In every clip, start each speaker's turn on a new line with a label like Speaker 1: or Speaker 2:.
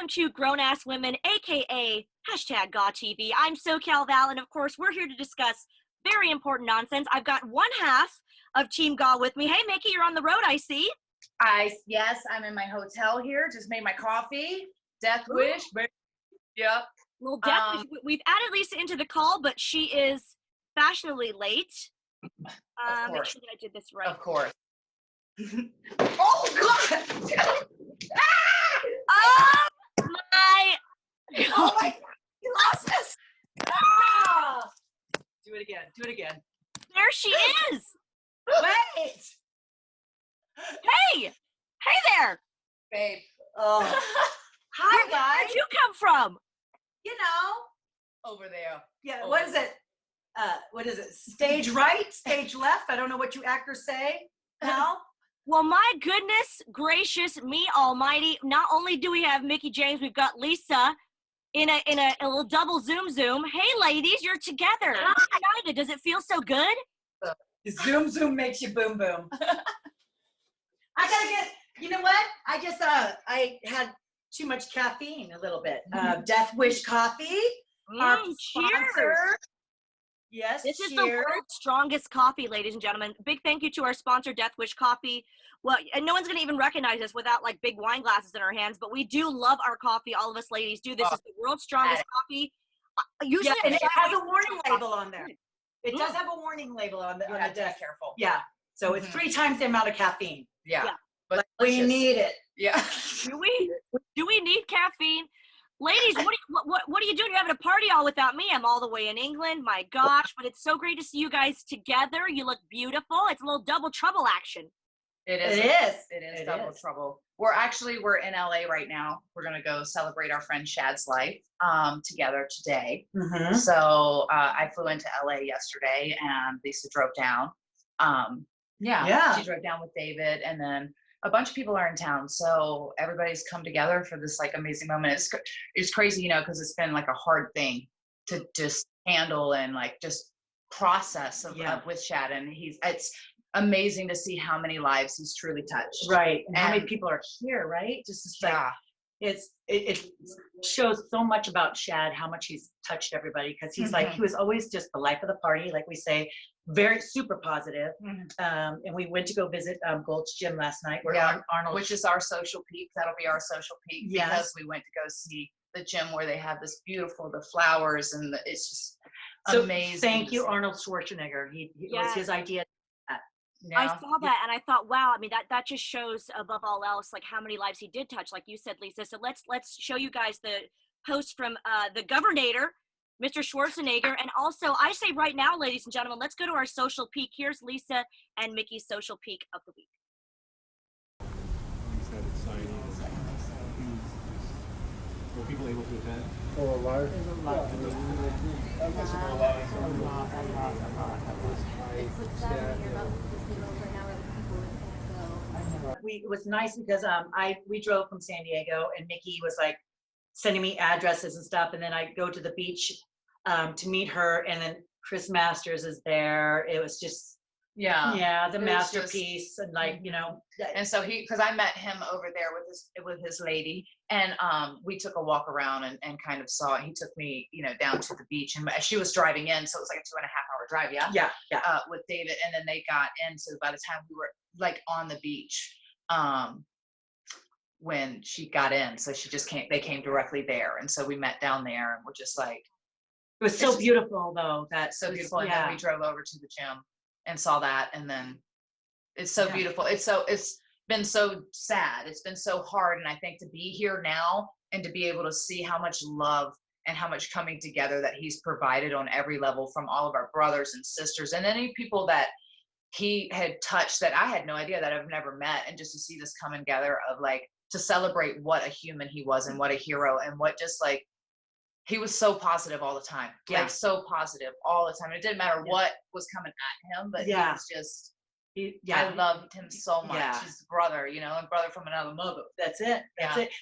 Speaker 1: to Grown Ass Women, aka hashtag GAWTV. I'm SoCal Val, and of course, we're here to discuss very important nonsense. I've got one half of Team GAW with me. Hey, Mickie, you're on the road, I see.
Speaker 2: Yes, I'm in my hotel here. Just made my coffee. Death Wish. Yep.
Speaker 1: Well, Death Wish, we've added Lisa into the call, but she is fashionably late. Make sure that I did this right.
Speaker 2: Of course. Oh, God!
Speaker 1: Oh, my God.
Speaker 2: Oh, my God! You lost us! Ah!
Speaker 3: Do it again. Do it again.
Speaker 1: There she is.
Speaker 2: Wait!
Speaker 1: Hey! Hey there!
Speaker 2: Babe. Oh.
Speaker 3: Hi, guys.
Speaker 1: Where'd you come from?
Speaker 3: You know.
Speaker 2: Over there.
Speaker 3: Yeah,
Speaker 2: Over
Speaker 3: what is it? What is it? Stage right, stage left? I don't know what you actors say now.
Speaker 1: Well, my goodness gracious me almighty. Not only do we have Mickie James, we've got Lisa in a little double zoom. Hey, ladies, you're together. United. Does it feel so good?
Speaker 3: Zoom makes you boom boom. I gotta get, you know what? I just, I had too much caffeine a little bit. Death Wish Coffee. Our sponsor. Yes,
Speaker 1: this is the world's strongest coffee, ladies and gentlemen. Big thank you to our sponsor, Death Wish Coffee. Well, and no one's going to even recognize us without like big wine glasses in our hands, but we do love our coffee. All of us ladies do. This is the world's strongest coffee. Usually,
Speaker 3: and it has a warning label on there. It does have a warning label on the desk.
Speaker 2: Careful.
Speaker 3: Yeah. So it's 3 times the amount of caffeine.
Speaker 2: Yeah. But
Speaker 3: we need it.
Speaker 2: Yeah.
Speaker 1: Do we need caffeine? Ladies, what are you doing? You're having a party all without me. I'm all the way in England. My gosh, but it's so great to see you guys together. You look beautiful. It's a little double trouble action.
Speaker 2: It is double trouble. We're in LA right now. We're gonna go celebrate our friend Shad's life together today. So I flew into LA yesterday, and Lisa drove down. She drove down with David, and then a bunch of people are in town, so everybody's come together for this like amazing moment. It's crazy, you know, because it's been like a hard thing to just handle and like just process with Shad, and it's amazing to see how many lives he's truly touched.
Speaker 3: Right, and how many people are here, right? Just like it shows so much about Shad, how much he's touched everybody, because he's like, he was always just the life of the party, like we say, very super positive. And we went to go visit Gold's Gym last night, where Arnold,
Speaker 2: which is our social peak. That'll be our social peak, because we went to go see the gym where they have this beautiful, the flowers, and it's just amazing.
Speaker 3: Thank you, Arnold Schwarzenegger. It was his idea.
Speaker 1: I saw that and I thought, wow, I mean, that just shows above all else, like how many lives he did touch, like you said, Lisa. So let's show you guys the post from the governor, Mr. Schwarzenegger. And also, I say right now, ladies and gentlemen, let's go to our social peak. Here's Lisa and Mickie's social peak of the week.
Speaker 4: Were people able to attend?
Speaker 5: For a lot.
Speaker 4: There's a lot.
Speaker 3: It was nice because we drove from San Diego, and Mickie was like sending me addresses and stuff, and then I go to the beach to meet her, and then Chris Masters is there. It was just the masterpiece, and like, you know,
Speaker 2: and so because I met him over there with his lady, and we took a walk around and kind of saw it. He took me, you know, down to the beach, and she was driving in, so it was like a 2.5 hour drive, with David, and then they got in, so by the time we were like on the beach when she got in, so they came directly there, and so we met down there, and we're just like,
Speaker 3: it was so beautiful though. That's
Speaker 2: so beautiful. And then we drove over to the gym and saw that, and then it's so beautiful. It's been so sad. It's been so hard, and I think to be here now and to be able to see how much love and how much coming together that he's provided on every level from all of our brothers and sisters and any people that he had touched that I had no idea, that I've never met, and just to see this coming together of like to celebrate what a human he was and what a hero, and what just like he was so positive all the time, like so positive all the time. It didn't matter what was coming at him, but he was just, I loved him so much. His brother, you know, and brother from another mother.
Speaker 3: That's it.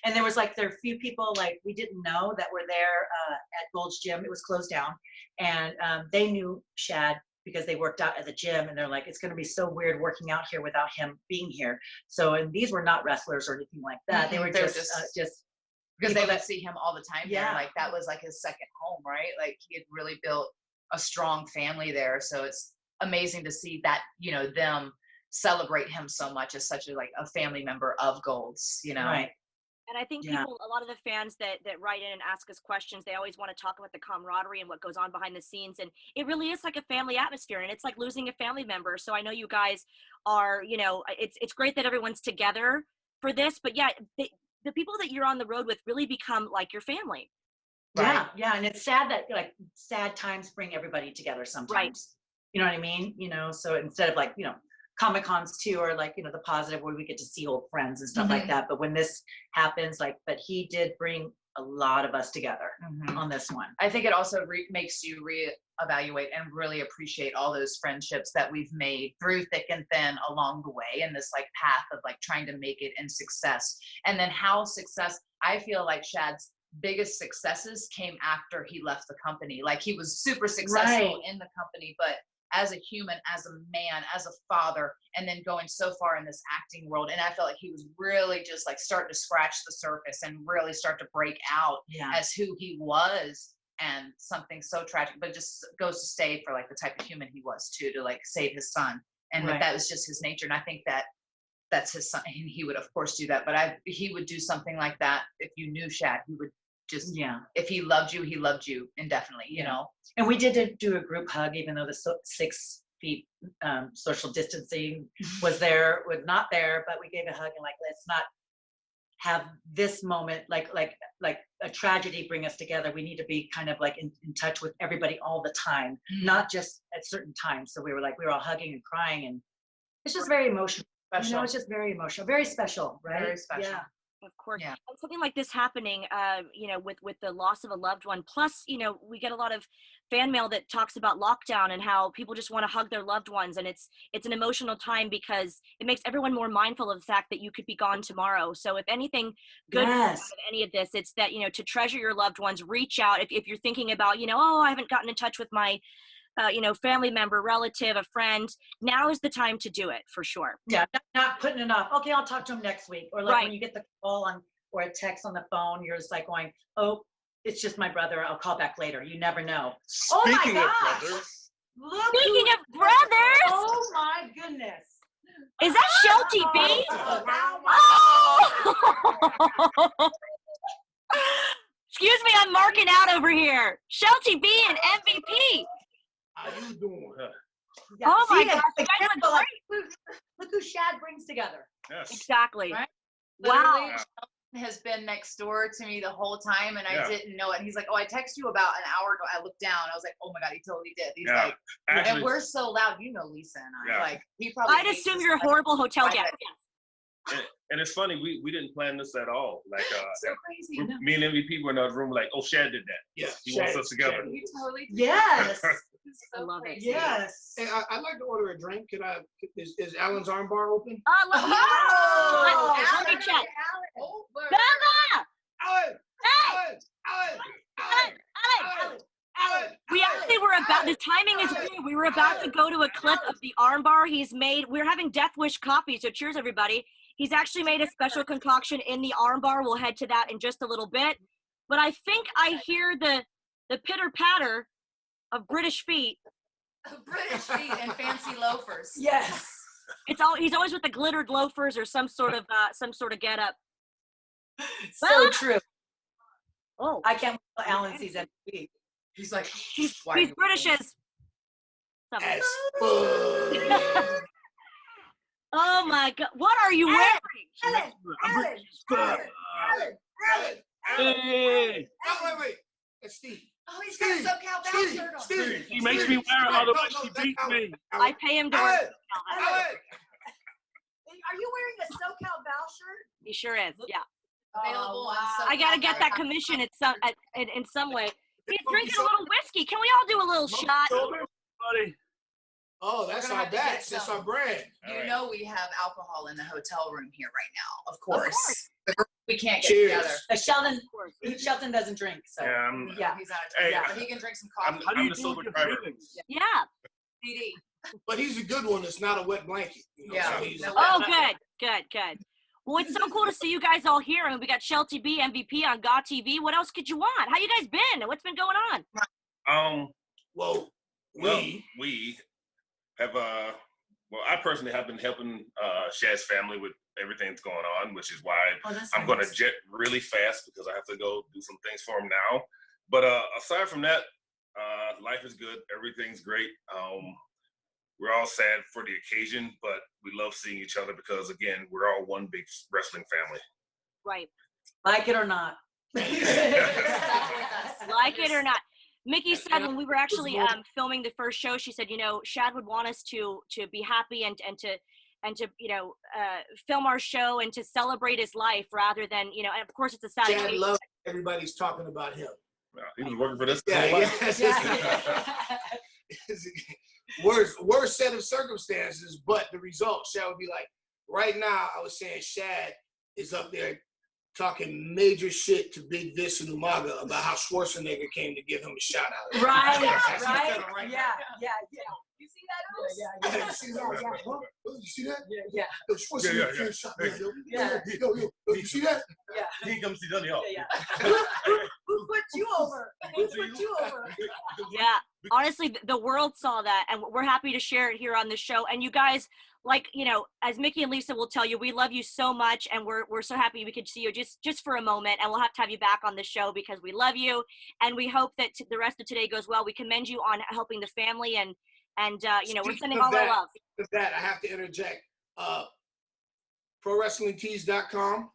Speaker 3: And there was like, there are a few people like we didn't know that were there at Gold's Gym. It was closed down, and they knew Shad because they worked out at the gym, and they're like, it's going to be so weird working out here without him being here. So, and these were not wrestlers or anything like that. They were just
Speaker 2: because they would see him all the time there. Like that was like his second home, right? Like he had really built a strong family there. So it's amazing to see that, you know, them celebrate him so much as such a family member of Gold's, you know.
Speaker 3: Right.
Speaker 1: And I think people, a lot of the fans that write in and ask us questions, they always want to talk about the camaraderie and what goes on behind the scenes. And it really is like a family atmosphere, and it's like losing a family member. So I know you guys are, you know, it's great that everyone's together for this, but yeah, the people that you're on the road with really become like your family.
Speaker 3: Right? Yeah. And it's sad that like sad times bring everybody together sometimes.
Speaker 1: Right.
Speaker 3: You know what I mean? You know, so instead of like, you know, Comic-Cons too, or like, you know, the positive where we get to see old friends and stuff like that. But when this happens, like, but he did bring a lot of us together on this one.
Speaker 2: I think it also makes you reevaluate and really appreciate all those friendships that we've made through thick and thin along the way, and this like path of like trying to make it in success. And then how I feel like Shad's biggest successes came after he left the company. Like he was super successful in the company, but as a human, as a man, as a father, and then going so far in this acting world. And I felt like he was really just like starting to scratch the surface and really start to break out as who he was, and something so tragic, but just goes to stay for like the type of human he was too, to like save his son. And that was just his nature. And I think that's his son, and he would of course do that, but he would do something like that. If you knew Shad, he would just, if he loved you indefinitely, you know.
Speaker 3: And we did do a group hug, even though the 6 feet social distancing was not there, but we gave a hug and like, let's not have this moment like a tragedy bring us together. We need to be kind of like in touch with everybody all the time, not just at certain times. So we were all hugging and crying, and it's just very emotional. You know, it's just very emotional, very special, right?
Speaker 2: Very special.
Speaker 3: Yeah.
Speaker 1: Of course. And something like this happening, you know, with the loss of a loved one, plus, you know, we get a lot of fan mail that talks about lockdown and how people just want to hug their loved ones. And it's an emotional time because it makes everyone more mindful of the fact that you could be gone tomorrow. So if anything good out of any of this, it's that, you know, to treasure your loved ones, reach out. If you're thinking about, you know, oh, I haven't gotten in touch with my you know, family member, relative, a friend, now is the time to do it for sure.
Speaker 3: Yeah, not putting it off. Okay, I'll talk to him next week. Or like when you get the call or a text on the phone, you're just like going, oh, it's just my brother. I'll call back later. You never know.
Speaker 5: Speaking of brothers.
Speaker 1: Speaking of brothers.
Speaker 3: Oh my goodness.
Speaker 1: Is that Shelty B? Oh. Excuse me, I'm marking out over here. Shelty B and MVP.
Speaker 5: How you doing?
Speaker 3: Yeah.
Speaker 1: Oh my gosh, you guys look great.
Speaker 3: Look who Shad brings together.
Speaker 5: Yes.
Speaker 1: Exactly.
Speaker 2: Right?
Speaker 1: Wow.
Speaker 2: Has been next door to me the whole time, and I didn't know it. And he's like, oh, I texted you about an hour ago. I looked down. I was like, oh my God, he totally did. He's like,
Speaker 5: actually,
Speaker 2: and we're so loud. You know Lisa and I. Like, he probably.
Speaker 1: I'd assume you're a horrible hotel guest.
Speaker 5: And it's funny, we didn't plan this at all. Like,
Speaker 2: so crazy.
Speaker 5: Me and MVP were in the room like, oh, Shad did that.
Speaker 4: Yeah,
Speaker 5: he wants us together.
Speaker 2: He totally did.
Speaker 3: Yes.
Speaker 1: I love it.
Speaker 3: Yes.
Speaker 4: Hey, I'd like to order a drink. Is Alan's Arm Bar open?
Speaker 1: Let me check.
Speaker 4: Alan! Alan!
Speaker 1: We actually were about, the timing is weird. We were about to go to a clip of the arm bar he's made. We're having Death Wish coffee, so cheers everybody. He's actually made a special concoction in the arm bar. We'll head to that in just a little bit. But I think I hear the pitter patter of British feet.
Speaker 2: British feet and fancy loafers.
Speaker 3: Yes.
Speaker 1: He's always with the glittered loafers or some sort of get up.
Speaker 3: So true.
Speaker 1: Oh,
Speaker 3: I can't wait till Alan sees MVP.
Speaker 2: He's like,
Speaker 1: he's British as. Oh my God! What are you wearing?
Speaker 4: Alan! Hey! Wait. It's Steve.
Speaker 2: Oh, he's got a SoCal Val shirt on.
Speaker 4: Steve.
Speaker 5: He makes me wear it, otherwise she beats me.
Speaker 1: I pay him to wear it.
Speaker 3: Alan! Are you wearing a SoCal Val shirt?
Speaker 1: He sure is. Yeah.
Speaker 2: Available on SoCal.
Speaker 1: I gotta get that commission in some way. He's drinking a little whiskey. Can we all do a little shot?
Speaker 5: Buddy.
Speaker 4: Oh, that's our batch. That's our brand.
Speaker 2: You know we have alcohol in the hotel room here right now. Of course. We can't get together.
Speaker 3: Sheldon doesn't drink, so
Speaker 2: he's not a drinker, but he can drink some coffee.
Speaker 5: I'm the sober driver.
Speaker 1: Yeah.
Speaker 2: CD.
Speaker 4: But he's a good one. It's not a wet blanket. You know,
Speaker 2: Yeah.
Speaker 4: so
Speaker 1: Oh, good. Well, it's so cool to see you guys all here. I mean, we got Shell TV, MVP on GAWTV. What else could you want? How you guys been? What's been going on?
Speaker 4: Well,
Speaker 5: we have well, I personally have been helping Shad's family with everything that's going on, which is why I'm going to jet really fast because I have to go do some things for him now. But aside from that, life is good. Everything's great. We're all sad for the occasion, but we love seeing each other because, again, we're all one big wrestling family.
Speaker 1: Right.
Speaker 3: Like it or not.
Speaker 1: Like it or not. Mickie said when we were actually filming the first show, she said, you know, Shad would want us to be happy and to you know, film our show and to celebrate his life rather than, you know, and of course it's a sad
Speaker 4: Shad loves everybody's talking about him.
Speaker 5: He was working for this.
Speaker 4: Worst set of circumstances, but the result, Shad would be like, right now, I was saying Shad is up there talking major shit to Big Vis and Umaga about how Schwarzenegger came to give him a shout out.
Speaker 3: Right.
Speaker 4: Yeah.
Speaker 3: You see that?
Speaker 4: You see that? Huh? You see that?
Speaker 3: Yeah.
Speaker 4: Yo, Schwarzenegger came shot me, yo. Yo, you see that?
Speaker 3: Yeah.
Speaker 5: He comes to Johnny Hawk.
Speaker 3: Who put you over? Who put you over?
Speaker 1: Yeah. Honestly, the world saw that, and we're happy to share it here on the show. And you guys, like, you know, as Mickie and Lisa will tell you, we love you so much, and we're so happy we could see you just for a moment, and we'll have to have you back on the show because we love you, and we hope that the rest of today goes well. We commend you on helping the family, and you know, we're sending all our love.
Speaker 4: With that, I have to interject. ProWrestlingTees.com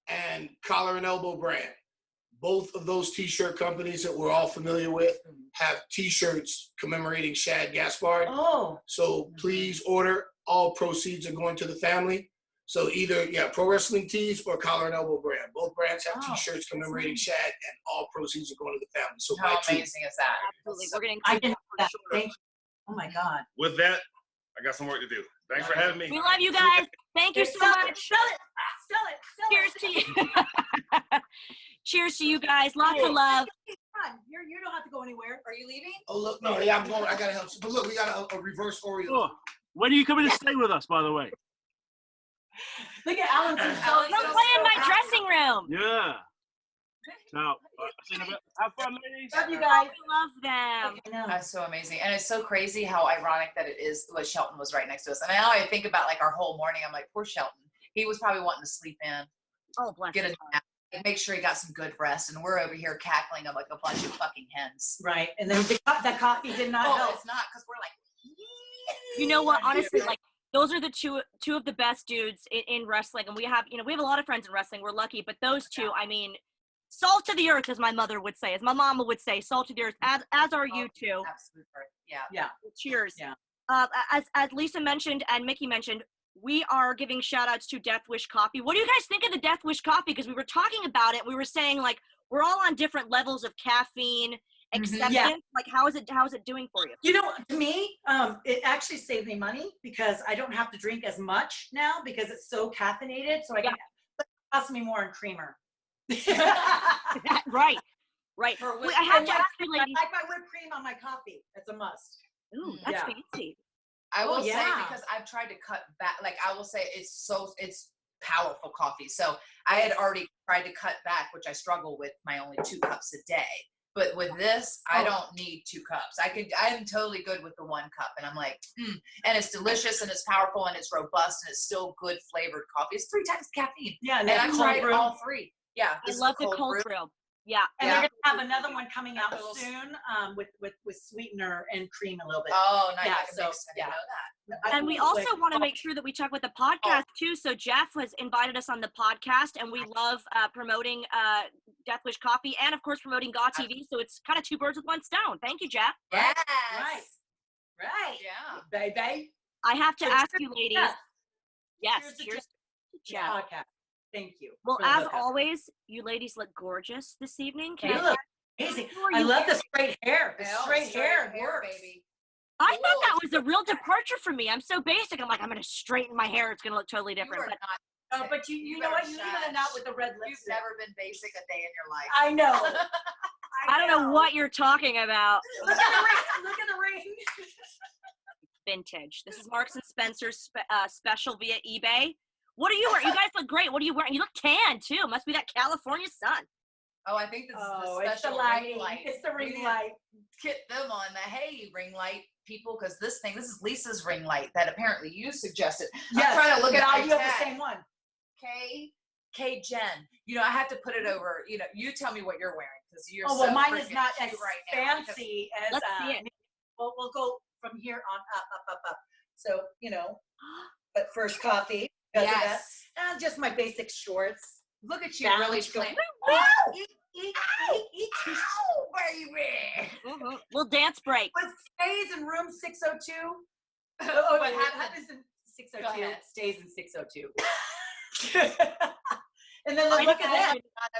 Speaker 4: and Collar and Elbow Brand. Both of those t-shirt companies that we're all familiar with have t-shirts commemorating Shad Gaspard.
Speaker 3: Oh.
Speaker 4: So please order. All proceeds are going to the family. So either, Pro Wrestling Tees or Collar and Elbow Brand. Both brands have t-shirts commemorating Shad, and all proceeds are going to the family. So
Speaker 2: how amazing is that?
Speaker 1: Absolutely. We're going
Speaker 3: I
Speaker 1: to
Speaker 3: can
Speaker 1: include that for sure.
Speaker 3: Thank you. Oh my God.
Speaker 5: With that, I got some work to do. Thanks for having me.
Speaker 1: We love you guys. Thank you so much.
Speaker 3: Sell it.
Speaker 1: Cheers to you. Cheers to you guys. Lots of love.
Speaker 3: You don't have to go anywhere. Are you leaving?
Speaker 4: Oh, look, no, yeah, I'm going. I got to help. But look, we got a reverse Oreo.
Speaker 6: Oh, when are you coming to stay with us, by the way?
Speaker 3: Look at Alan.
Speaker 1: Come play in my dressing room.
Speaker 6: Yeah. Now, see you in a bit. Have fun, ladies.
Speaker 3: Love you guys.
Speaker 1: Love them.
Speaker 2: That's so amazing. And it's so crazy how ironic that it is what Shelton was right next to us. And now I think about like our whole morning. I'm like, poor Shelton. He was probably wanting to sleep in.
Speaker 1: Oh, bless
Speaker 2: get a nap, and make sure he got some good rest. And we're over here cackling like a bunch of fucking hens.
Speaker 3: Right. And then that coffee did not help.
Speaker 2: It's not because we're like,
Speaker 1: you know what? Honestly, like those are the two of the best dudes in wrestling. And we have a lot of friends in wrestling. We're lucky, but those two, I mean, salt to the earth, as my mother would say, as my mama would say, salt to the earth, as are you two.
Speaker 2: Absolutely.
Speaker 3: Yeah.
Speaker 1: Cheers.
Speaker 3: Yeah.
Speaker 1: As Lisa mentioned and Mickie mentioned, we are giving shout outs to Death Wish Coffee. What do you guys think of the Death Wish Coffee? Because we were talking about it. We were saying like, we're all on different levels of caffeine acceptance. Yeah. Like, how is it doing for you?
Speaker 3: You know, to me, it actually saved me money because I don't have to drink as much now because it's so caffeinated. So it costs me more in creamer.
Speaker 1: Right. I have to ask you, ladies.
Speaker 3: I like my whipped cream on my coffee. It's a must.
Speaker 1: Ooh, that's fancy.
Speaker 2: I will say, because I've tried to cut back, like I will say it's powerful coffee. So I had already tried to cut back, which I struggle with my only 2 cups a day. But with this, I don't need 2 cups. I'm totally good with the 1 cup. And I'm like, and it's delicious and it's powerful and it's robust and it's still good flavored coffee. It's 3 times caffeine. Yeah. And I've tried all 3. Yeah.
Speaker 1: I love the cold brew. Yeah.
Speaker 3: And they're going to have another one coming out soon with sweetener and cream a little bit.
Speaker 2: Oh, nice.
Speaker 3: Yeah,
Speaker 2: I didn't know that.
Speaker 1: And we also want to make sure that we talk with the podcast too. So Jeff has invited us on the podcast, and we love promoting Death Wish Coffee and, of course, promoting GAWTV. So it's kind of 2 birds with 1 stone. Thank you, Jeff.
Speaker 2: Yes.
Speaker 3: Right.
Speaker 2: Yeah.
Speaker 3: Baby.
Speaker 1: I have to ask you, ladies. Yes. Cheers to Jeff.
Speaker 3: Okay. Thank you.
Speaker 1: Well, as always, you ladies look gorgeous this evening.
Speaker 3: You look amazing. I love the straight hair. The straight hair works.
Speaker 2: Baby.
Speaker 1: I thought that was a real departure for me. I'm so basic. I'm like, I'm going to straighten my hair. It's going to look totally different.
Speaker 3: But you know what? You even out with the red lipstick.
Speaker 2: You've never been basic a day in your life.
Speaker 3: I know.
Speaker 1: I don't know what you're talking about.
Speaker 3: Look at the ring. Look at the ring.
Speaker 1: Vintage. This is Marks and Spencer's special via eBay. What are you wearing? You guys look great. What are you wearing? You look tan too. Must be that California sun.
Speaker 2: Oh, I think this is the
Speaker 3: it's the
Speaker 2: special
Speaker 3: lighting.
Speaker 2: ring light.
Speaker 3: It's the
Speaker 2: We
Speaker 3: ring
Speaker 2: need to
Speaker 3: light.
Speaker 2: Get them on the ring light people, because this is Lisa's ring light that apparently you suggested.
Speaker 3: Yes.
Speaker 2: I'm trying to look at
Speaker 3: now
Speaker 2: my
Speaker 3: you have
Speaker 2: tag.
Speaker 3: the same one.
Speaker 2: K Jen. You know, I have to put it over. You know, you tell me what you're wearing because you're.
Speaker 3: Oh well,
Speaker 2: so
Speaker 3: mine is
Speaker 2: freaking
Speaker 3: not
Speaker 2: cute
Speaker 3: as
Speaker 2: right now
Speaker 3: fancy as.
Speaker 1: Let's see it.
Speaker 3: We'll go from here on up. So but first coffee.
Speaker 2: Yes.
Speaker 3: And just my basic shorts.
Speaker 2: Look at you, really playing.
Speaker 3: Eat, baby.
Speaker 1: Little dance break.
Speaker 3: What stays in room 602?
Speaker 2: What happens
Speaker 3: in
Speaker 2: Go
Speaker 3: 602
Speaker 2: ahead.
Speaker 3: stays in 602. And then look at that.
Speaker 2: I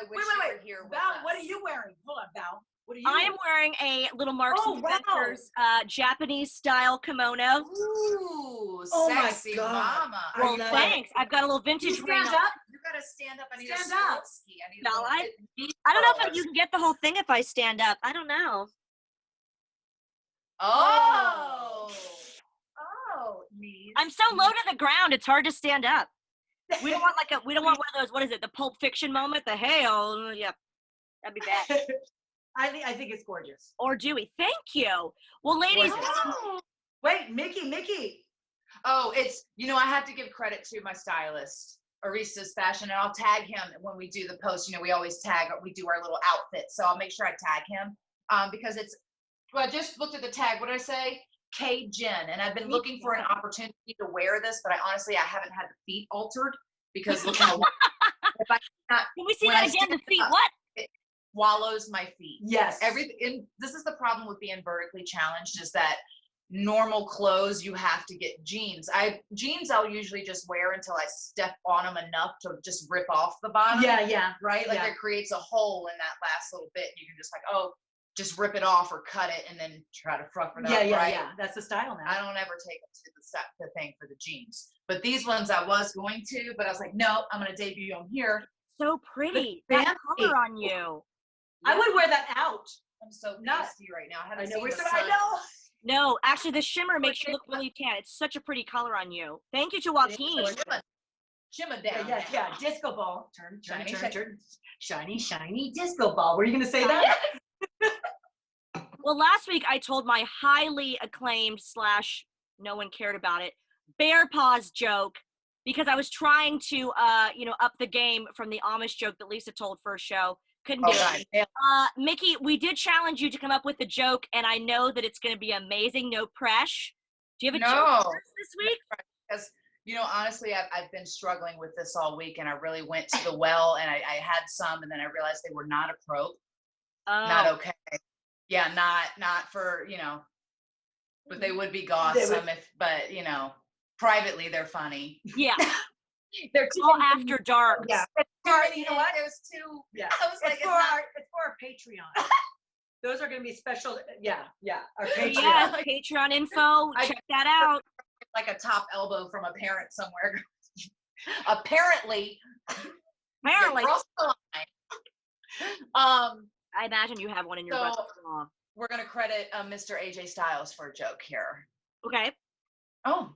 Speaker 2: wish
Speaker 3: Wait.
Speaker 2: you were here with
Speaker 3: Val,
Speaker 2: us.
Speaker 3: what are you wearing? Hold on, Val. What are you
Speaker 1: I am wearing a little Marks and
Speaker 3: wow.
Speaker 1: Spencer's Japanese style kimono.
Speaker 2: Ooh,
Speaker 3: Oh my
Speaker 2: sexy
Speaker 3: God.
Speaker 2: mama.
Speaker 3: I
Speaker 1: Well,
Speaker 3: love
Speaker 1: thanks. I've got a little
Speaker 3: Can you
Speaker 1: vintage ring
Speaker 3: stand
Speaker 1: on.
Speaker 3: up?
Speaker 2: You gotta stand up. I need
Speaker 3: Stand
Speaker 2: a
Speaker 3: up.
Speaker 2: ski. I need
Speaker 1: Shall
Speaker 2: a
Speaker 1: I? I don't know if you can get the whole thing if I stand up. I don't know.
Speaker 2: Oh, knees.
Speaker 1: I'm so low to the ground. It's hard to stand up. We don't want we don't want one of those. What is it? The Pulp Fiction moment. The hail. Yeah, that'd be bad.
Speaker 3: I think it's gorgeous.
Speaker 1: Or do we? Thank you. Well, ladies.
Speaker 3: Wait, Mickie.
Speaker 2: Oh, it's, I have to give credit to my stylist, Arista's Fashion, and I'll tag him when we do the post. We always we do our little outfit. So I'll make sure I tag him because I just looked at the tag. What did I say? K Jen. And I've been looking for an opportunity to wear this, but I haven't had the feet altered because look how if I cannot,
Speaker 1: Can we see that again? The feet. What?
Speaker 2: It swallows my feet.
Speaker 3: Yes.
Speaker 2: This is the problem with being vertically challenged is that normal clothes you have to get jeans. Jeans I'll usually just wear until I step on them enough to just rip off the bottom.
Speaker 3: Yeah.
Speaker 2: Right? Like it creates a hole in that last little bit. You can just just rip it off or cut it and then try to fruff it up. Right?
Speaker 3: Yeah. That's the style now.
Speaker 2: I don't ever take them to the thing for the jeans. But these ones I was going to, but I was like, no, I'm going to debut them here.
Speaker 1: So pretty. That color on you.
Speaker 3: I would wear that out.
Speaker 2: I'm so nasty right now. I know.
Speaker 3: I know.
Speaker 1: No, actually, the shimmer makes you look really tan. It's such a pretty color on you. Thank you to Joaquin.
Speaker 2: Shimmer down.
Speaker 3: Yeah. Disco ball. Turn. Shiny disco ball. Were you going to say that?
Speaker 1: Well, last week I told my highly acclaimed / no one cared about it bear paws joke because I was trying to up the game from the Amish joke that Lisa told first show. Couldn't do it. Mickie, we did challenge you to come up with a joke, and I know that it's going to be amazing. No pressure. Do you have a joke for us this week?
Speaker 2: Because honestly, I've been struggling with this all week, and I really went to the well, and I had some, and then I realized they were not appropriate, not okay. Yeah, not for but they would be awesome privately they're funny.
Speaker 1: Yeah.
Speaker 2: They're
Speaker 1: all after dark.
Speaker 2: Yeah.
Speaker 3: You know what?
Speaker 2: There's two.
Speaker 3: Yeah.
Speaker 2: I was
Speaker 3: it's for our Patreon. Those are going to be special. Yeah. Our Patreon.
Speaker 1: Yeah, Patreon info. Check that out.
Speaker 2: Like a top elbow from a parent somewhere. Apparently.
Speaker 1: I imagine you have one in your restaurant.
Speaker 2: We're going to credit Mr. AJ Styles for a joke here.
Speaker 1: Okay.
Speaker 2: Oh,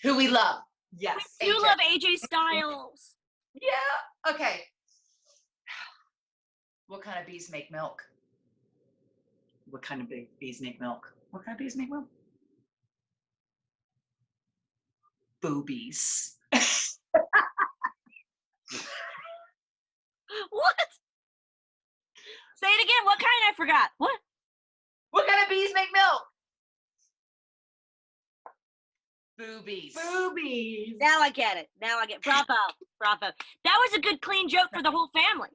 Speaker 2: who we love.
Speaker 3: Yes.
Speaker 1: We do love AJ Styles.
Speaker 2: Yeah. Okay. What kind of bees make milk?
Speaker 3: What kind of bees make milk? What kind of bees make milk? Boobies.
Speaker 1: What? Say it again. What kind? I forgot. What?
Speaker 2: What kind of bees make milk? Boobies.
Speaker 1: Now I get it. Bravo. That was a good, clean joke for the whole family.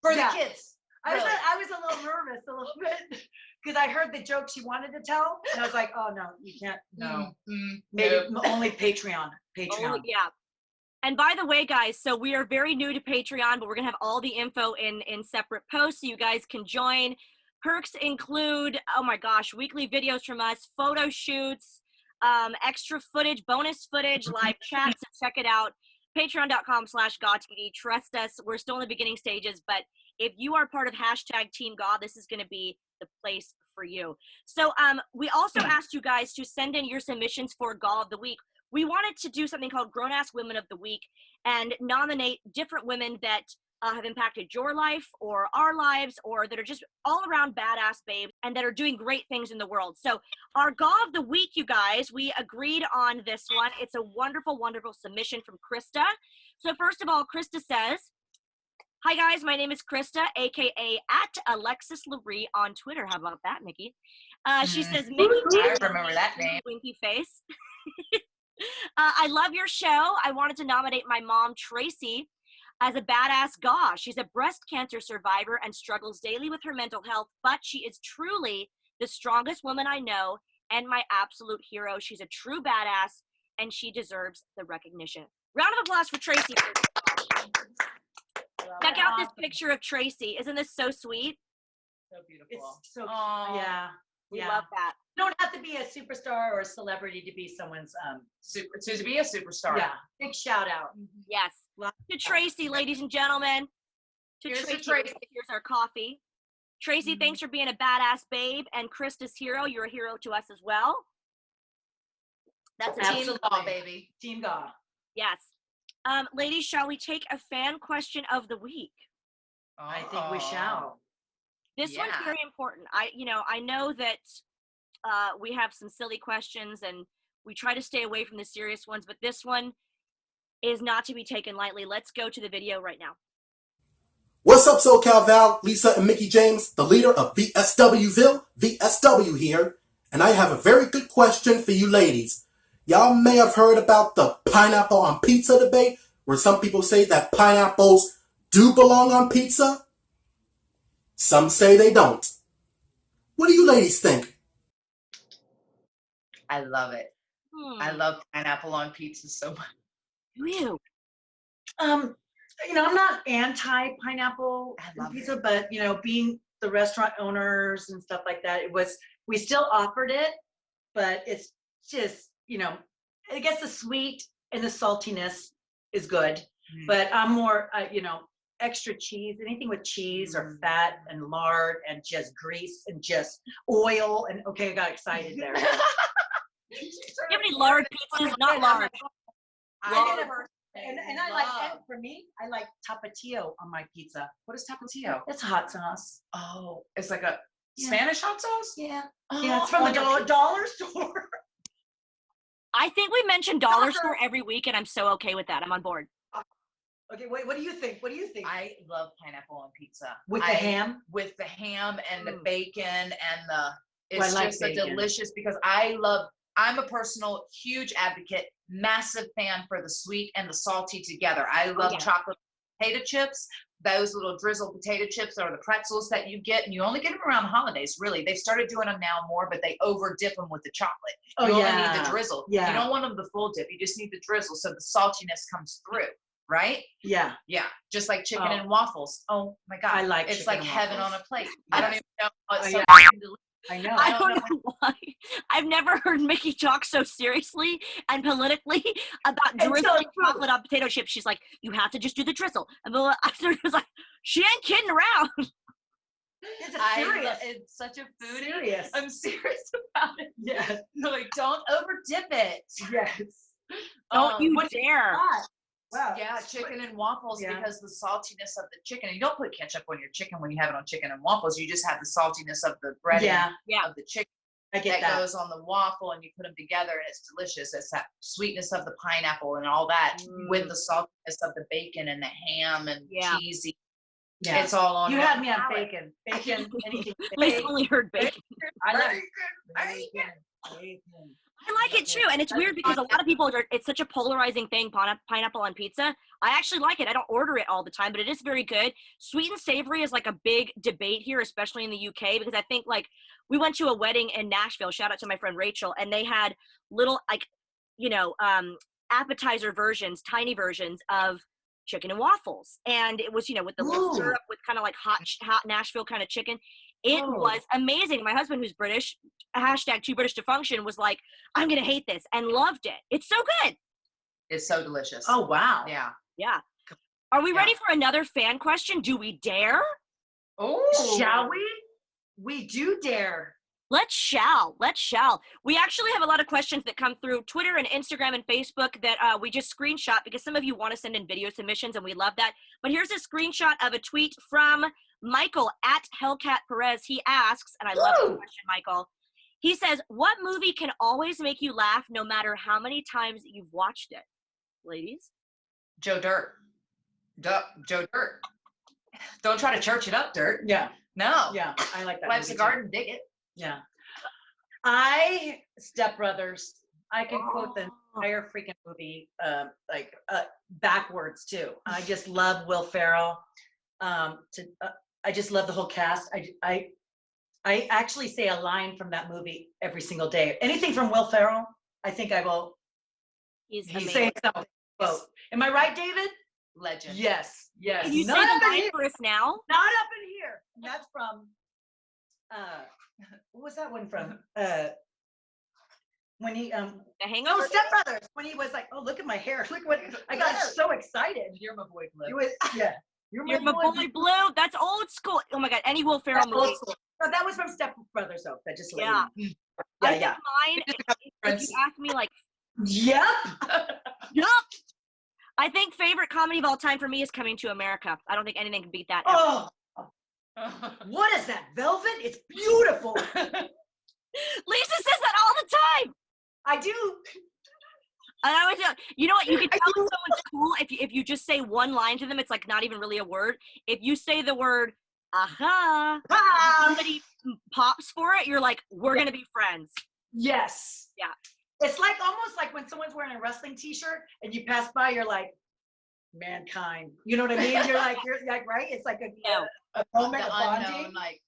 Speaker 2: For the kids.
Speaker 3: I was a little nervous, a little bit, because I heard the joke she wanted to tell, and I was like, oh, no, you can't. No. Maybe only Patreon.
Speaker 1: Oh, yeah. And by the way, guys, so we are very new to Patreon, but we're going to have all the info in separate posts so you guys can join. Perks include, oh my gosh, weekly videos from us, photo shoots, extra footage, bonus footage, live chats, so check it out. Patreon.com/GAWTV. Trust us, we're still in the beginning stages, but if you are part of #Team GAW, this is going to be the place for you. So we also asked you guys to send in your submissions for GAW of the week. we wanted to do something called Grown Ass Women of the Week and nominate different women that have impacted your life or our lives, or that are just all around badass babes and that are doing great things in the world. So our GAW of the week, you guys, we agreed on this one. It's a wonderful, wonderful submission from Krista. So first of all, Krista says, hi guys, my name is Krista, aka at Alexis Lurie on Twitter. How about that, Mickie? She says, Mickie,
Speaker 2: I remember that name.
Speaker 1: Winky face. I love your show. I wanted to nominate my mom, Tracy, as a badass GAW. She's a breast cancer survivor and struggles daily with her mental health, but she is truly the strongest woman I know and my absolute hero. She's a true badass and she deserves the recognition. Round of applause for Tracy. Check out this picture of Tracy. Isn't this so sweet?
Speaker 2: So beautiful.
Speaker 3: It's so yeah.
Speaker 1: We love that.
Speaker 3: You don't have to be a superstar or a celebrity to be someone's
Speaker 2: To be a superstar.
Speaker 3: Yeah. Big shout out.
Speaker 1: Yes. To Tracy, ladies and gentlemen.
Speaker 2: Here's
Speaker 1: Tracy.
Speaker 2: to Tracy.
Speaker 1: Here's our coffee. Tracy, thanks for being a badass babe. And Krista's hero. You're a hero to us as well. That's a
Speaker 2: Team GAW, baby.
Speaker 3: Team GAW.
Speaker 1: Yes. Ladies, shall we take a fan question of the week?
Speaker 3: I think we shall.
Speaker 1: This one's very important. I know that we have some silly questions and we try to stay away from the serious ones, but this one is not to be taken lightly. Let's go to the video right now.
Speaker 7: What's up, SoCal Val, Lisa and Mickie James, the leader of VSWville, VSW here, and I have a very good question for you ladies. Y'all may have heard about the pineapple on pizza debate, where some people say that pineapples do belong on pizza. Some say they don't. What do you ladies think?
Speaker 2: I love it. I love pineapple on pizza so much.
Speaker 1: You.
Speaker 3: I'm not anti-pineapple pizza, but being the restaurant owners and stuff like that, we still offered it, but it's just, I guess the sweet and the saltiness is good, but I'm more, extra cheese, anything with cheese or fat and lard and just grease and just oil. And okay, I got excited there.
Speaker 1: Do you have any lard pizzas? Not lard.
Speaker 3: And I like, for me, I like tapatio on my pizza.
Speaker 2: What is tapatio?
Speaker 3: It's hot sauce.
Speaker 2: Oh, it's like a Spanish hot sauce?
Speaker 3: Yeah.
Speaker 2: Oh,
Speaker 3: Yeah, it's from the dollar store.
Speaker 1: I think we mention dollar store every week, and I'm so okay with that. I'm on board.
Speaker 3: Okay, wait, what do you think? What do you think?
Speaker 2: I love pineapple on pizza.
Speaker 3: With the ham?
Speaker 2: With the ham and the bacon and
Speaker 3: I like
Speaker 2: just
Speaker 3: bacon.
Speaker 2: a delicious, because I'm a personal huge advocate, massive fan for the sweet and the salty together. I love chocolate potato chips. Those little drizzled potato chips are the pretzels that you get, and you only get them around the holidays, really. They've started doing them now more, but they over dip them with the chocolate. You only need the drizzle.
Speaker 3: Yeah.
Speaker 2: You don't want them the full dip. You just need the drizzle so the saltiness comes through, right?
Speaker 3: Yeah.
Speaker 2: Yeah. Just like chicken and waffles. Oh my God.
Speaker 3: I like
Speaker 2: it's like heaven on a plate. I don't even know. It's so delicious.
Speaker 3: I know.
Speaker 1: I don't know why. I've never heard Mickie talk so seriously and politically about drizzling chocolate on potato chips. She's like, you have to just do the drizzle. And after it was like, she ain't kidding around.
Speaker 2: It's such a food.
Speaker 3: Serious.
Speaker 2: I'm serious about it.
Speaker 3: Yes.
Speaker 2: Like, don't over dip it.
Speaker 3: Yes.
Speaker 1: Don't you dare.
Speaker 3: Wow.
Speaker 2: Yeah, chicken and waffles, because the saltiness of the chicken. You don't put ketchup on your chicken when you have it on chicken and waffles. You just have the saltiness of the bread of the chicken.
Speaker 3: I get that.
Speaker 2: Goes on the waffle, and you put them together, and it's delicious. It's that sweetness of the pineapple and all that with the saltiness of the bacon and the ham and cheesy. Yeah. It's all on.
Speaker 3: You had me on bacon. Bacon, anything.
Speaker 1: Lisa only heard bacon.
Speaker 3: I like
Speaker 2: bacon.
Speaker 1: I like it too, and it's weird because a lot of people it's such a polarizing thing, pineapple on pizza. I actually like it. I don't order it all the time, but it is very good. Sweet and savory is like a big debate here, especially in the UK, because I think like we went to a wedding in Nashville, shout out to my friend Rachel, and they had little appetizer versions, tiny versions of chicken and waffles, and it was with the little syrup with kind of like hot Nashville kind of chicken. It was amazing. My husband, who's British, #too British to function, was like, I'm gonna hate this, and loved it. It's so good.
Speaker 2: It's so delicious.
Speaker 3: Oh wow.
Speaker 1: Yeah. Are we ready for another fan question? Do we dare?
Speaker 2: Oh,
Speaker 3: shall we? We do dare.
Speaker 1: Let's shall. We actually have a lot of questions that come through Twitter and Instagram and Facebook that we just screenshot because some of you want to send in video submissions and we love that. But here's a screenshot of a tweet from Michael at Hellcat Perez. He asks, and I love this question, Michael. He says, what movie can always make you laugh no matter how many times you've watched it? Ladies?
Speaker 2: Joe Dirt. Joe Dirt. Don't try to church it up, Dirt.
Speaker 3: Yeah.
Speaker 2: No.
Speaker 3: Yeah, I like that.
Speaker 2: Life's a garden, dig it.
Speaker 3: Yeah. Step Brothers. I can quote the entire freaking movie backwards too. I just love Will Ferrell. I just love the whole cast. I actually say a line from that movie every single day. Anything from Will Ferrell, I think I will. He's saying something. Am I right, David?
Speaker 2: Legend.
Speaker 3: Yes.
Speaker 1: Can you say the line for us now?
Speaker 3: Not up in here. That's from what was that one from? When he
Speaker 1: The Hangover.
Speaker 3: Step Brothers. When he was like, oh, look at my hair. Look what I got so excited.
Speaker 2: You're my boy, Blue.
Speaker 3: You're
Speaker 1: my boy Blue. That's old school. Oh my God, any Will Ferrell movie.
Speaker 3: No, that was from Step Brothers though. That just
Speaker 1: Yeah. I think mine, if you ask me like
Speaker 3: Yep.
Speaker 1: I think favorite comedy of all time for me is Coming to America. I don't think anything can beat that.
Speaker 3: Oh, what is that? Velvet? It's beautiful.
Speaker 1: Lisa says that all the time.
Speaker 3: I do.
Speaker 1: And I always, you know what? You can tell if someone's cool if you just say one line to them. It's like not even really a word. If you say the word aha, somebody pops for it. You're like, we're gonna be friends.
Speaker 3: Yes.
Speaker 1: Yeah.
Speaker 3: It's like almost like when someone's wearing a wrestling T-shirt and you pass by, you're like, mankind. You know what I mean? You're like, right? It's like a moment of bonding.
Speaker 2: Like,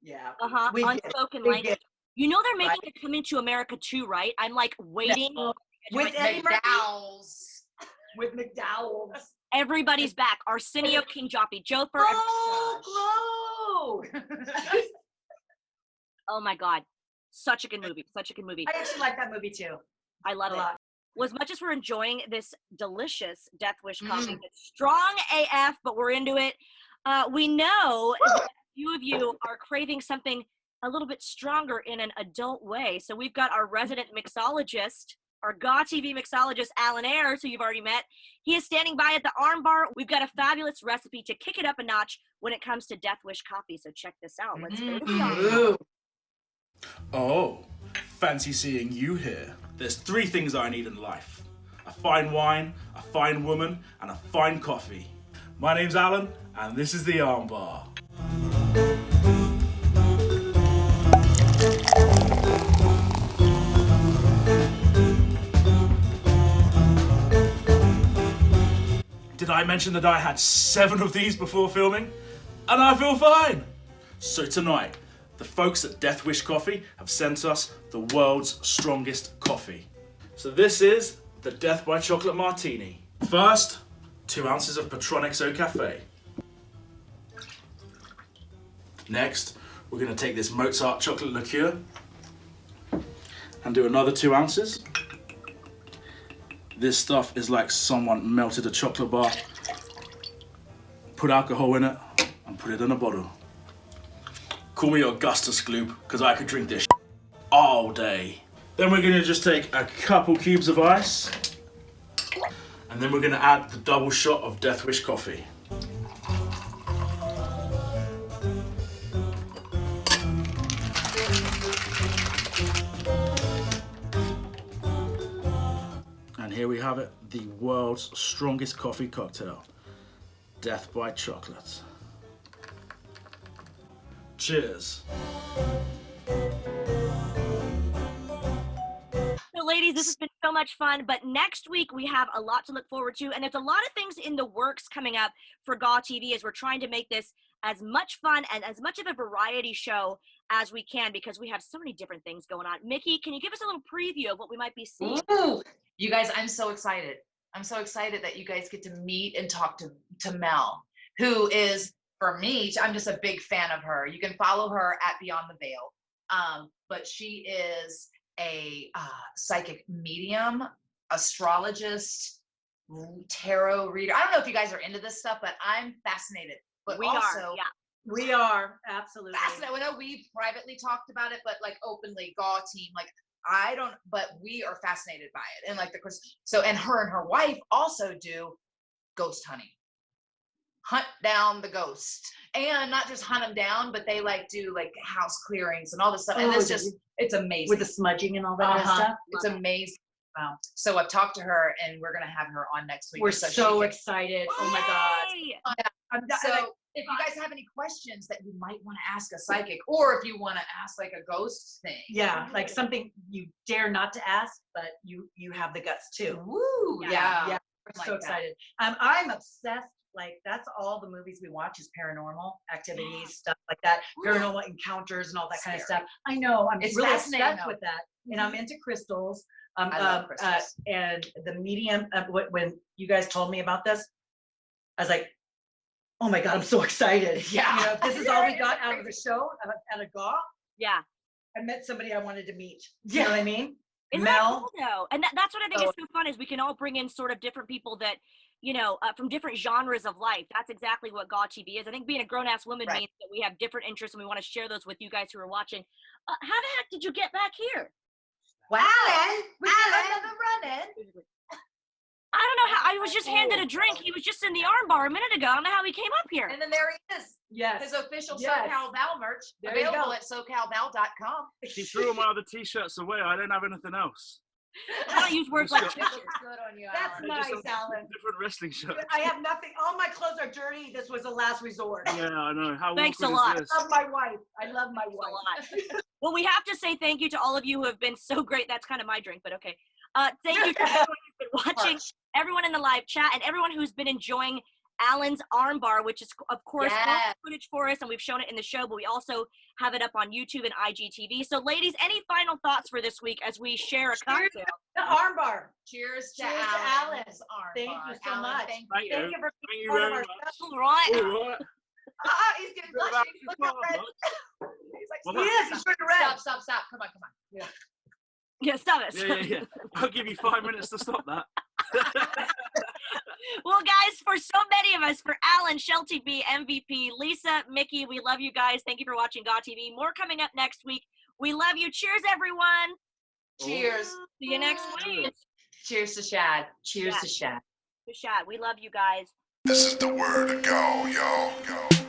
Speaker 3: yeah.
Speaker 1: Unspoken language. You know they're making it Coming to America too, right? I'm like waiting.
Speaker 3: With
Speaker 2: McDowell's.
Speaker 3: With McDowell's.
Speaker 1: Everybody's back. Arsenio, King Joppy, Joper.
Speaker 3: Oh, Glow.
Speaker 1: Oh my God. Such a good movie. Such a good movie.
Speaker 3: I actually like that movie too.
Speaker 1: I love it.
Speaker 3: lot.
Speaker 1: Well, as much as we're enjoying this delicious Death Wish coffee, it's strong AF, but we're into it. We know that a few of you are craving something a little bit stronger in an adult way. So we've got our resident mixologist, our GAWTV mixologist, Alan Ayers, who you've already met. He is standing by at the arm bar. We've got a fabulous recipe to kick it up a notch when it comes to Death Wish coffee. So check this out. Let's go to the arm bar.
Speaker 6: Oh, fancy seeing you here. There's 3 things I need in life: a fine wine, a fine woman, and a fine coffee. My name's Alan, and this is the Arm Bar. Did I mention that I had 7 of these before filming? And I feel fine! So tonight, the folks at Death Wish Coffee have sent us the world's strongest coffee. So this is the Death by Chocolate Martini. First, 2 ounces of Patron XO Cafe. Next, we're gonna take this Mozart chocolate liqueur and do another 2 ounces. This stuff is like someone melted a chocolate bar, put alcohol in it, and put it in a bottle. Call me Augustus Gloop, because I could drink this all day. Then we're gonna just take a couple cubes of ice, and then we're gonna add the double shot of Death Wish coffee. And here we have it, the world's strongest coffee cocktail, Death by Chocolate. Cheers.
Speaker 1: So ladies, this has been so much fun, but next week we have a lot to look forward to, and there's a lot of things in the works coming up for GAWTV as we're trying to make this as much fun and as much of a variety show as we can, because we have so many different things going on. Mickie, can you give us a little preview of what we might be seeing?
Speaker 2: Ooh, you guys, I'm so excited. I'm so excited that you guys get to meet and talk to Mel, who is, for me, I'm just a big fan of her. You can follow her at Beyond the Veil. But she is a psychic medium, astrologist, tarot reader. I don't know if you guys are into this stuff, but I'm fascinated. But
Speaker 1: We
Speaker 2: also,
Speaker 1: are, yeah.
Speaker 3: We are, absolutely.
Speaker 2: Fascinated. I know we privately talked about it, but like openly, GAW team, like but we are fascinated by it. And like and her and her wife also do ghost hunting. Hunt down the ghost. And not just hunt them down, but they like do like house clearings and all this stuff. And it's amazing.
Speaker 3: With the smudging and all that kind of stuff.
Speaker 2: It's amazing. Wow. So I've talked to her and we're going to have her on next week.
Speaker 3: We're so excited. Oh my God.
Speaker 2: So if you guys have any questions that you might want to ask a psychic, or if you want to ask like a ghost thing.
Speaker 3: Yeah, like something you dare not to ask, but you have the guts too.
Speaker 2: Woo! Yeah.
Speaker 3: We're so excited. I'm obsessed. Like that's all the movies we watch is paranormal activities, stuff like that, paranormal encounters and all that kind of stuff. I know. I'm really obsessed with that, and I'm into crystals.
Speaker 2: I love crystals.
Speaker 3: And the medium. When you guys told me about this, I was like, oh my God, I'm so excited.
Speaker 2: Yeah.
Speaker 3: You know, this is all we got out of the show at a GAW.
Speaker 1: Yeah.
Speaker 3: I met somebody I wanted to meet. You know what I mean?
Speaker 1: Isn't that cool though? And that's what I think is so fun is we can all bring in sort of different people that, you know, from different genres of life. That's exactly what GAWTV is. I think being a grown-ass woman means that we have different interests and we want to share those with you guys who are watching. How the heck did you get back here?
Speaker 2: Wow. Alan, running.
Speaker 1: I don't know how. I was just handed a drink. He was just in the arm bar a minute ago. I don't know how he came up here.
Speaker 2: And then there he is.
Speaker 3: Yes.
Speaker 2: His official SoCal Val merch available at SoCalVal.com.
Speaker 6: She threw all my other t-shirts away. I don't have anything else.
Speaker 1: I don't use words like
Speaker 2: Good on you,
Speaker 3: That's
Speaker 2: Alan.
Speaker 3: nice, Alan.
Speaker 6: Different wrestling shirts.
Speaker 3: I have nothing. All my clothes are dirty. This was a last resort.
Speaker 6: Yeah, I know. How
Speaker 1: Thanks a
Speaker 6: awkward
Speaker 1: lot.
Speaker 6: is this?
Speaker 3: I love my wife. I love my wife.
Speaker 1: a lot. Well, we have to say thank you to all of you who have been so great. That's kind of my drink, but okay. Thank you to everyone who's been watching, everyone in the live chat, and everyone who's been enjoying Alan's armbar, which is, of course, footage for us, and we've shown it in the show, but we also have it up on YouTube and IGTV. So, ladies, any final thoughts for this week as we share a cocktail?
Speaker 3: The armbar.
Speaker 2: Cheers to
Speaker 3: Alan's
Speaker 2: armbar.
Speaker 3: Thank you so
Speaker 2: Alan,
Speaker 3: much.
Speaker 2: Thank
Speaker 3: you for
Speaker 6: Thank
Speaker 3: being
Speaker 6: you
Speaker 3: part of
Speaker 6: very
Speaker 3: our
Speaker 6: much.
Speaker 3: show.
Speaker 1: All right.
Speaker 6: All right.
Speaker 2: He's getting blushing. Look how red. He's like,
Speaker 6: Well,
Speaker 3: He's turning red.
Speaker 2: stop. Come on.
Speaker 1: Yeah, stop it.
Speaker 6: Yeah. I'll give you 5 minutes to stop that.
Speaker 1: Well, guys, for so many of us, for Alan, Shelty B, MVP, Lisa, Mickie, we love you guys. Thank you for watching GAWTV. More coming up next week. We love you. Cheers, everyone.
Speaker 2: Cheers.
Speaker 1: See you next week.
Speaker 2: Cheers to Shad.
Speaker 3: Cheers to Shad.
Speaker 1: To Shad. We love you guys.
Speaker 8: This is the word to go, y'all.